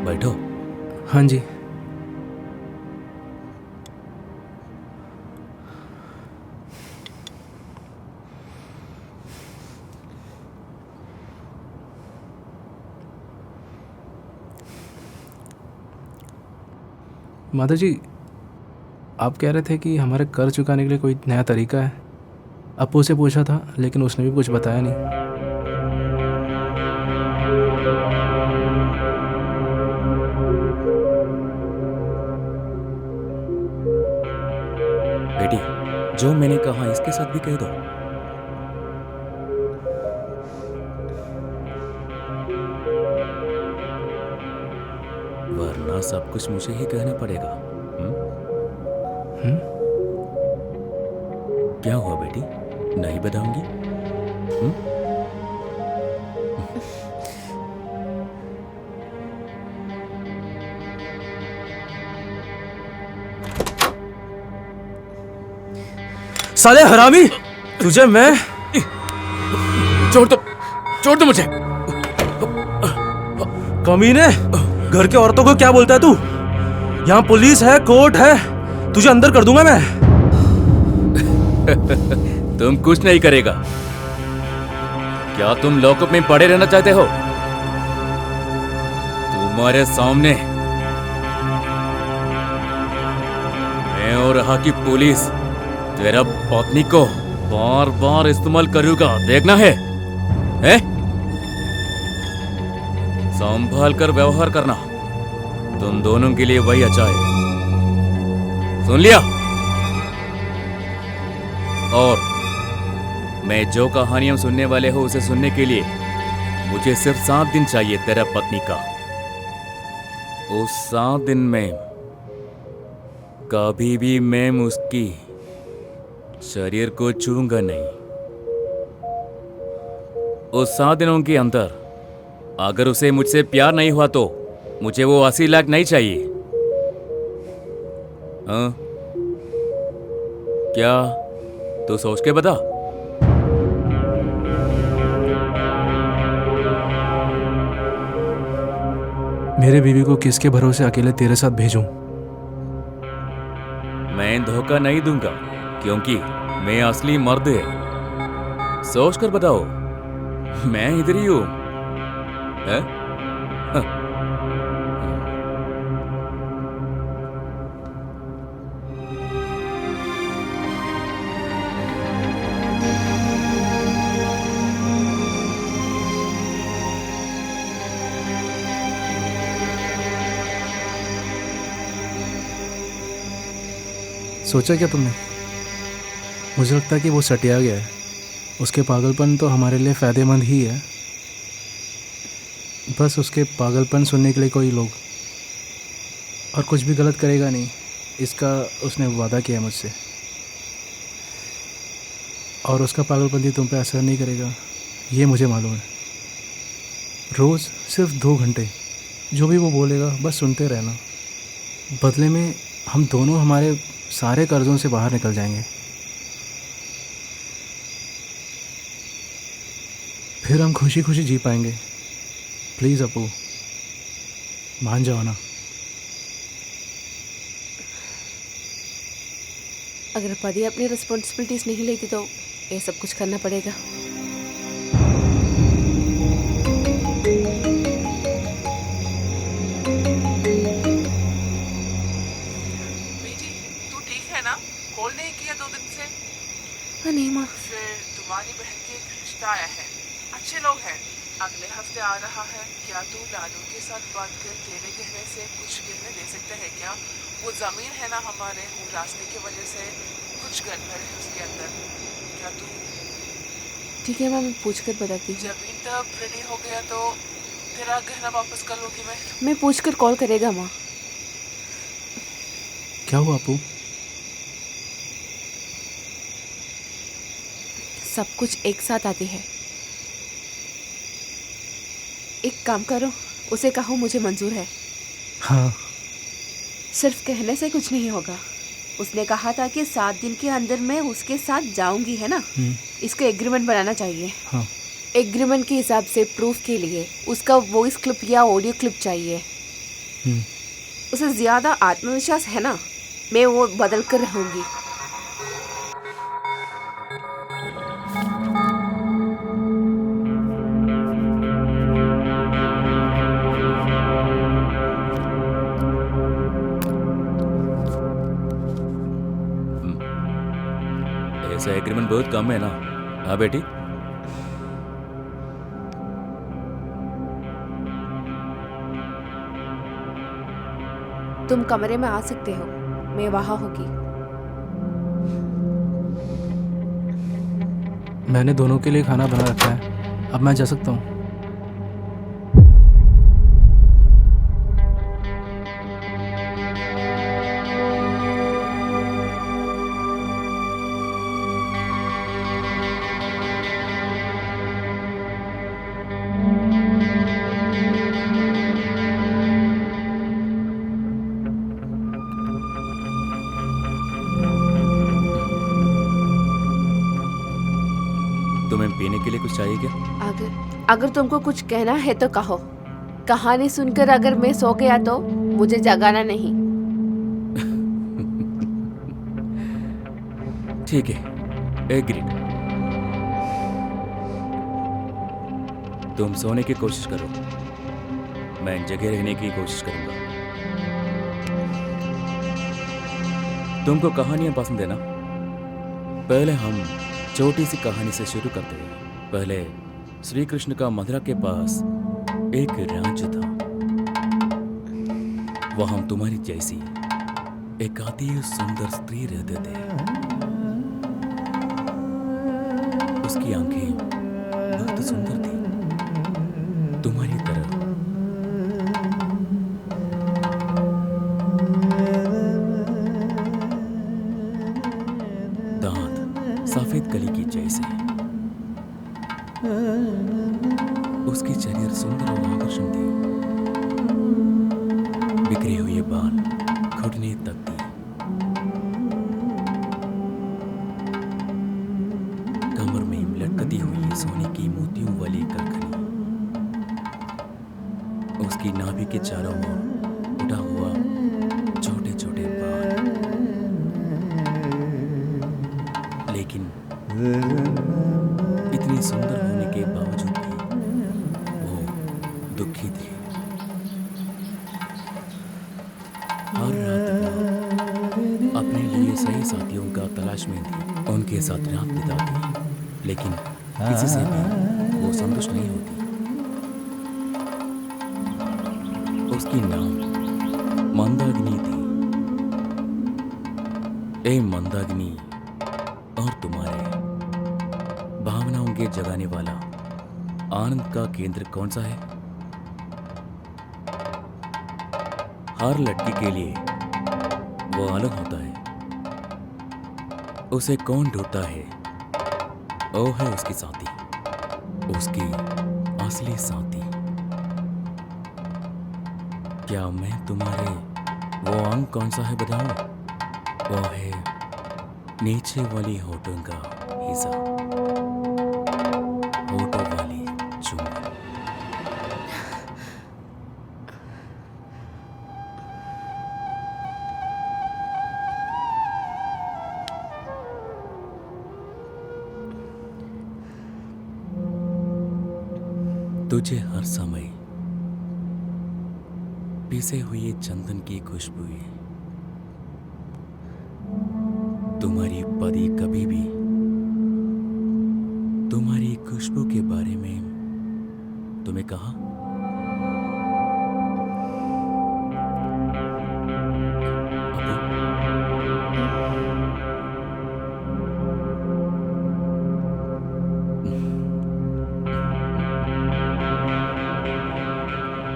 बैठो। हाँ जी। माता जी, आप कह रहे थे कि हमारे कर्ज चुकाने के लिए कोई नया तरीका है। अपू से पूछा था लेकिन उसने भी कुछ बताया नहीं। बेटी, जो मैंने कहा इसके साथ भी कह दो। वरना सब कुछ मुझे ही कहना पड़ेगा। हम्म? क्या हुआ बेटी, नहीं बताऊंगी? साले हरामी, तुझे मैं छोड़ दो मुझे। कमीने, घर के औरतों को क्या बोलता है तू? यहाँ पुलिस है, कोर्ट है, तुझे अंदर कर दूंगा मैं। तुम कुछ नहीं करेगा। क्या तुम लॉकअप में पड़े रहना चाहते हो? तुम्हारे सामने मैं और रहा की पुलिस तेरा पत्नी को बार बार इस्तेमाल करूंगा, देखना है? संभाल कर व्यवहार करना, तुम दोनों के लिए वही अच्छा है। सुन लिया? और मैं जो कहानियां सुनने वाले हो उसे सुनने के लिए मुझे सिर्फ 7 दिन चाहिए तेरा पत्नी का। उस 7 दिन में कभी भी मैं उसकी शरीर को छूऊंगा नहीं। उस 7 दिनों के अंदर अगर उसे मुझसे प्यार नहीं हुआ तो मुझे वो 80 लाख नहीं चाहिए। हाँ? क्या तू सोच के बता। मेरे बीवी को किसके भरोसे अकेले तेरे साथ भेजूं? मैं धोखा नहीं दूंगा क्योंकि मैं असली मर्द है। सोच कर बताओ, मैं इधर ही हूं। सोचा क्या तुमने? मुझे लगता है कि वो सटिया गया है। उसके पागलपन तो हमारे लिए फ़ायदेमंद ही है। बस उसके पागलपन सुनने के लिए कोई लोग, और कुछ भी गलत करेगा नहीं, इसका उसने वादा किया है मुझसे। और उसका पागलपन भी तुम पे असर नहीं करेगा, ये मुझे मालूम है। रोज़ सिर्फ 2 घंटे जो भी वो बोलेगा बस सुनते रहना। बदले में हम दोनों हमारे सारे कर्ज़ों से बाहर निकल जाएंगे। फिर हम खुशी खुशी जी पाएंगे। प्लीज़ अपू, मान जाओ ना। अगर पति अपनी रिस्पॉन्सिबिलिटीज नहीं लेती तो ये सब कुछ करना पड़ेगा। बेटी, तू ठीक है ना? कॉल नहीं किया 2 दिन से। हाँ नहीं माँ। फिर तुम्हारी बहन के एक रिश्ता आया है, अच्छे लोग हैं, अगले हफ्ते आ रहा है। क्या तू लालू के साथ बात कर तेरे गहने से कुछ गिरने दे सकते हैं क्या? वो जमीन है ना हमारे, वो रास्ते की वजह से कुछ गड़बड़ है उसके अंदर। क्या तू? ठीक है माँ, मैं पूछ कर बताती हूँ। जमीन तब रेडी हो गया तो तेरा गहना वापस कर लूँगी मैं पूछ कर कॉल करेगा माँ। क्या हुआ अपू? सब कुछ एक साथ आती है। एक काम करो, उसे कहो मुझे मंजूर है। हाँ। सिर्फ कहने से कुछ नहीं होगा। उसने कहा था कि 7 दिन के अंदर मैं उसके साथ जाऊंगी, है ना? इसका एग्रीमेंट बनाना चाहिए। हाँ। एग्रीमेंट के हिसाब से प्रूफ के लिए उसका वॉइस क्लिप या ऑडियो क्लिप चाहिए। उसे ज्यादा आत्मविश्वास है ना, मैं वो बदल कर रहूंगी। ऐसा एग्रीमेंट बहुत कम है ना। हाँ बेटी, तुम कमरे में आ सकते हो, मैं वहां होगी। मैंने दोनों के लिए खाना बना रखा है, अब मैं जा सकता हूँ। तुम्हें पीने के लिए कुछ चाहिए क्या? अगर तुमको कुछ कहना है तो कहो। कहानी सुनकर अगर मैं सो गया तो मुझे जगाना नहीं। ठीक है, एग्रीड। तुम सोने की कोशिश करो, मैं जगह रहने की कोशिश करूंगा। तुमको कहानियां पसंद है ना? पहले हम छोटी सी कहानी से शुरू करते हैं। पहले श्री कृष्ण का मथुरा के पास एक राज्य था। वहां तुम्हारी जैसी एक अति सुंदर स्त्री रहते थे। उसकी आंखें बहुत सुंदर थी, तुम्हारी तरह। दांत सफेद कली की जैसे। उसकी शरीर सुंदर और आकर्षण थी। बिखरे हुए बाल घुटने तक थी। कमर में लटकती हुई सोने की मोतियों वाली कलखनी। उसकी नाभि के चारों ओर उठा हुआ छोटे छोटे बाल। लेकिन इतनी सुंदर होने के बावजूद भी वो दुखी थी। हर रात वो अपने लिए सही साथियों का तलाश में थी, उनके साथ रात बिताती, लेकिन किसी से भी वो संतुष्ट नहीं होती। उसकी नाम मंदाकिनी थी। ए मंदाकिनी, और तुम्हारे भावनाओं के जगाने वाला आनंद का केंद्र कौन सा है? हर लड़की के लिए वो अलग होता है। उसे कौन ढूंढता है? वो है उसकी साथी, उसकी असली साथी। क्या मैं तुम्हारे वो अंग कौन सा है बताऊं? वो है नीचे वाली होठों का हिस्सा, होठों वाली चुंबन। तुझे हर समय पिसे हुए चंदन की खुशबू है। तुम्हारी पति कभी भी तुम्हारी खुशबू के बारे में तुम्हें कहा?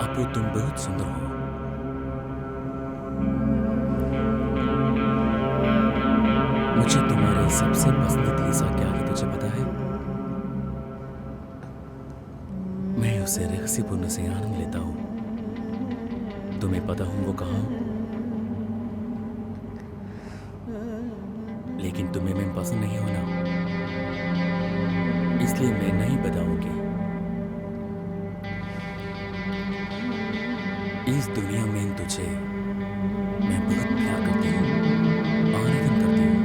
अपू, तुम बहुत सुंदर हो। मुझे तुम्हारे सबसे पसंदीदा हिस्सा क्या है तुझे पता है? मैं उसे रहस्यपूर्ण से आनंद लेता हूं। तुम्हें पता हूं वो कहाँ हूं? लेकिन तुम्हें मैं पसंद नहीं होना, इसलिए मैं नहीं बताऊंगी। इस दुनिया में तुझे मैं बहुत प्यार करती हूँ, आराधन करती हूँ।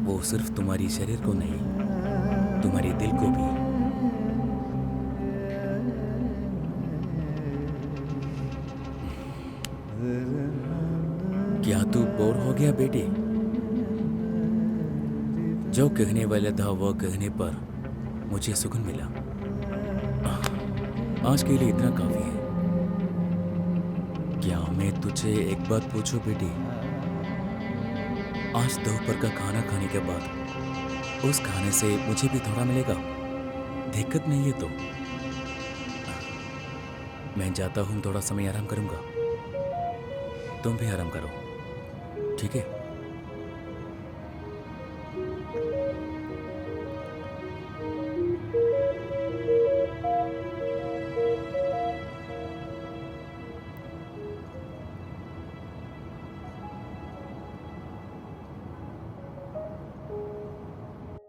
वो सिर्फ तुम्हारी शरीर को नहीं, तुम्हारे दिल को भी। क्या तू बोर हो गया बेटी? जो कहने वाला था वो कहने पर मुझे सुकून मिला। आज के लिए इतना काफी है। क्या मैं तुझे एक बात पूछूं बेटी? आज दोपहर का खाना खाने के बाद उस खाने से मुझे भी थोड़ा मिलेगा? दिक्कत नहीं है तो? मैं जाता हूं, थोड़ा समय आराम करूंगा। तुम भी आराम करो, ठीक है?